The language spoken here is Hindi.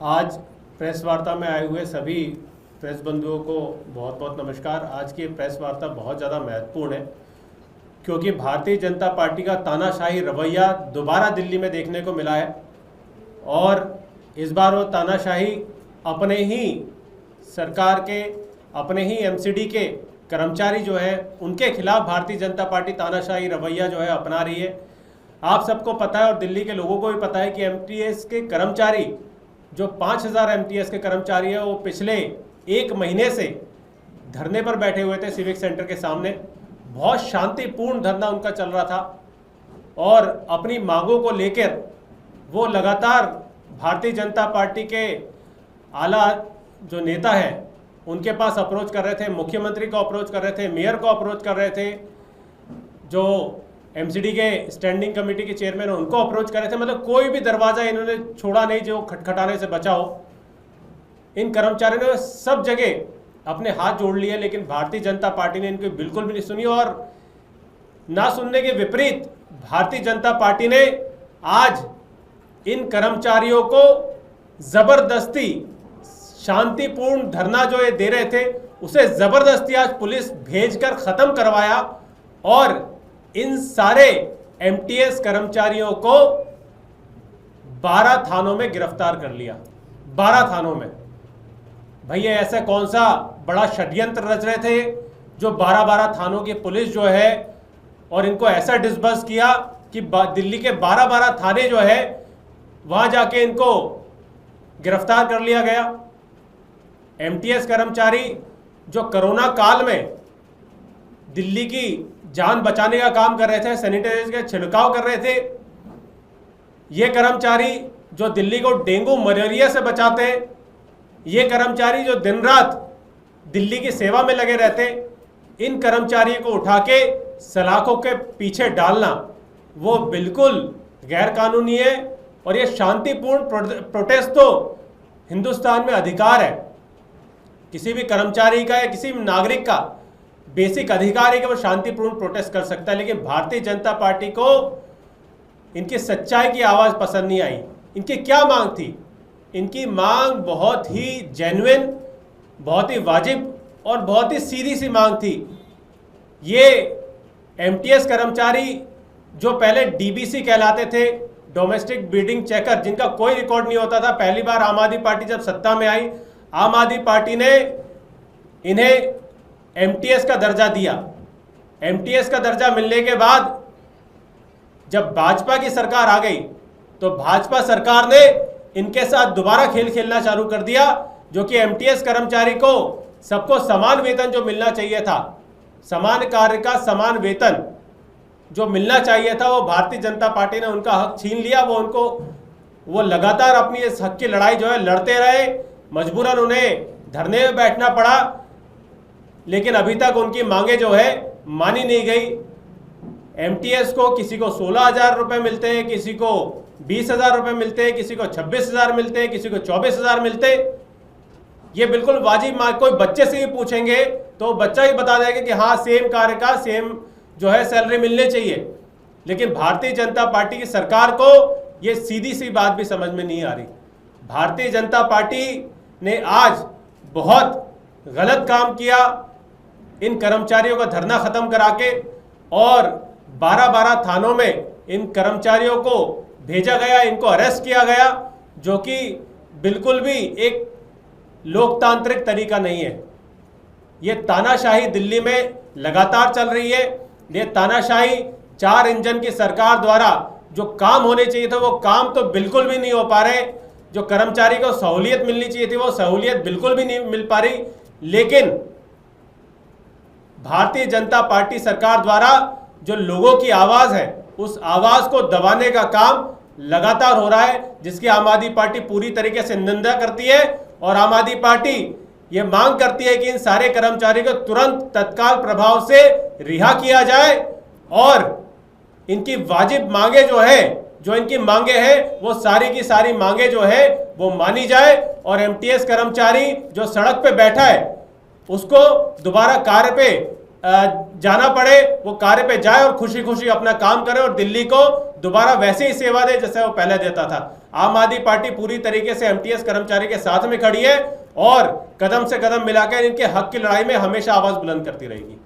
आज प्रेस वार्ता में आए हुए सभी प्रेस बंधुओं को बहुत बहुत नमस्कार। आज की प्रेस वार्ता बहुत ज़्यादा महत्वपूर्ण है क्योंकि भारतीय जनता पार्टी का तानाशाही रवैया दोबारा दिल्ली में देखने को मिला है और इस बार वो तानाशाही अपने ही सरकार के, अपने ही एमसीडी के कर्मचारी जो है उनके खिलाफ भारतीय जनता पार्टी तानाशाही रवैया जो है अपना रही है। आप सबको पता है और दिल्ली के लोगों को भी पता है कि एमटीएस के कर्मचारी जो 5000 एमटीएस के कर्मचारी है वो पिछले एक महीने से धरने पर बैठे हुए थे सिविक सेंटर के सामने। बहुत शांतिपूर्ण धरना उनका चल रहा था और अपनी मांगों को लेकर वो लगातार भारतीय जनता पार्टी के आला जो नेता हैं उनके पास अप्रोच कर रहे थे, मुख्यमंत्री को अप्रोच कर रहे थे, मेयर को अप्रोच कर रहे थे, जो एमसीडी के स्टैंडिंग कमेटी के चेयरमैन उनको अप्रोच कर रहे थे। मतलब कोई भी दरवाज़ा इन्होंने छोड़ा नहीं जो खटखटाने से बचा हो। इन कर्मचारियों ने सब जगह अपने हाथ जोड़ लिए, लेकिन भारतीय जनता पार्टी ने इनकी बिल्कुल भी नहीं सुनी और ना सुनने के विपरीत भारतीय जनता पार्टी ने आज इन कर्मचारियों को ज़बरदस्ती शांतिपूर्ण धरना जो ये दे रहे थे उसे ज़बरदस्ती आज पुलिस भेजकर ख़त्म करवाया और इन सारे एमटीएस कर्मचारियों को 12 थानों में गिरफ्तार कर लिया। 12 थानों में। भैया ऐसा कौन सा बड़ा षड्यंत्र रच रहे थे जो 12 थानों की पुलिस जो है और इनको ऐसा डिस्बर्स किया कि दिल्ली के 12 थाने जो है वहां जाके इनको गिरफ्तार कर लिया गया। एमटीएस कर्मचारी जो कोरोना काल में दिल्ली की जान बचाने का काम कर रहे थे, सैनिटाइजर का छिड़काव कर रहे थे, ये कर्मचारी जो दिल्ली को डेंगू मलेरिया से बचाते हैं, ये कर्मचारी जो दिन रात दिल्ली की सेवा में लगे रहते, इन कर्मचारियों को उठा के सलाखों के पीछे डालना वो बिल्कुल गैर कानूनी है। और ये शांतिपूर्ण प्रोटेस्ट तो हिंदुस्तान में अधिकार है, किसी भी कर्मचारी का या किसी भी नागरिक का बेसिक अधिकार है कि वो शांतिपूर्ण प्रोटेस्ट कर सकता है। लेकिन भारतीय जनता पार्टी को इनकी सच्चाई की आवाज़ पसंद नहीं आई। इनकी क्या मांग थी? इनकी मांग बहुत ही जेन्युइन, बहुत ही वाजिब और बहुत ही सीधी सी मांग थी। ये एमटीएस कर्मचारी जो पहले डीबीसी कहलाते थे, डोमेस्टिक ब्रीडिंग चेकर, जिनका कोई रिकॉर्ड नहीं होता था, पहली बार आम आदमी पार्टी जब सत्ता में आई, आम आदमी पार्टी ने इन्हें एमटीएस का दर्जा दिया। एमटीएस का दर्जा मिलने के बाद जब भाजपा की सरकार आ गई तो भाजपा सरकार ने इनके साथ दोबारा खेल खेलना चालू कर दिया, जो कि एमटीएस कर्मचारी को सबको समान वेतन जो मिलना चाहिए था, समान कार्य का समान वेतन जो मिलना चाहिए था, वो भारतीय जनता पार्टी ने उनका हक छीन लिया। वो लगातार अपनी इस हक की लड़ाई जो है लड़ते रहे, मजबूरन उन्हें धरने में बैठना पड़ा, लेकिन अभी तक उनकी मांगे जो है मानी नहीं गई। एमटीएस को किसी को 16,000 रुपये मिलते हैं, किसी को 20,000 रुपये मिलते हैं, किसी को 26,000 मिलते हैं, किसी को 24,000 मिलते। ये बिल्कुल वाजिब मांग। कोई बच्चे से भी पूछेंगे तो बच्चा ही बता देगा कि हाँ सेम कार्य का सेम जो है सैलरी मिलने चाहिए। लेकिन भारतीय जनता पार्टी की सरकार को ये सीधी सी बात भी समझ में नहीं आ रही। भारतीय जनता पार्टी ने आज बहुत गलत काम किया, इन कर्मचारियों का धरना खत्म करा के और 12 थानों में इन कर्मचारियों को भेजा गया, इनको अरेस्ट किया गया, जो कि बिल्कुल भी एक लोकतांत्रिक तरीका नहीं है। ये तानाशाही दिल्ली में लगातार चल रही है। ये तानाशाही 4 इंजन की सरकार द्वारा जो काम होने चाहिए था वो काम तो बिल्कुल भी नहीं हो पा रहे। जो कर्मचारी को सहूलियत मिलनी चाहिए थी वो सहूलियत बिल्कुल भी नहीं मिल पा रही। लेकिन भारतीय जनता पार्टी सरकार द्वारा जो लोगों की आवाज़ है उस आवाज़ को दबाने का काम लगातार हो रहा है, जिसकी आम आदमी पार्टी पूरी तरीके से निंदा करती है। और आम आदमी पार्टी ये मांग करती है कि इन सारे कर्मचारियों को तुरंत तत्काल प्रभाव से रिहा किया जाए और इनकी वाजिब मांगे जो इनकी मांगे हैं वो सारी की सारी मांगे जो है वो मानी जाए और एमटीएस कर्मचारी जो सड़क पे बैठा है उसको दोबारा कार्य पे जाना पड़े, वो कार्य पे जाए और खुशी खुशी अपना काम करे और दिल्ली को दोबारा वैसे ही सेवा दे जैसे वो पहले देता था। आम आदमी पार्टी पूरी तरीके से एमटीएस कर्मचारी के साथ में खड़ी है और कदम से कदम मिलाकर इनके हक की लड़ाई में हमेशा आवाज बुलंद करती रहेगी।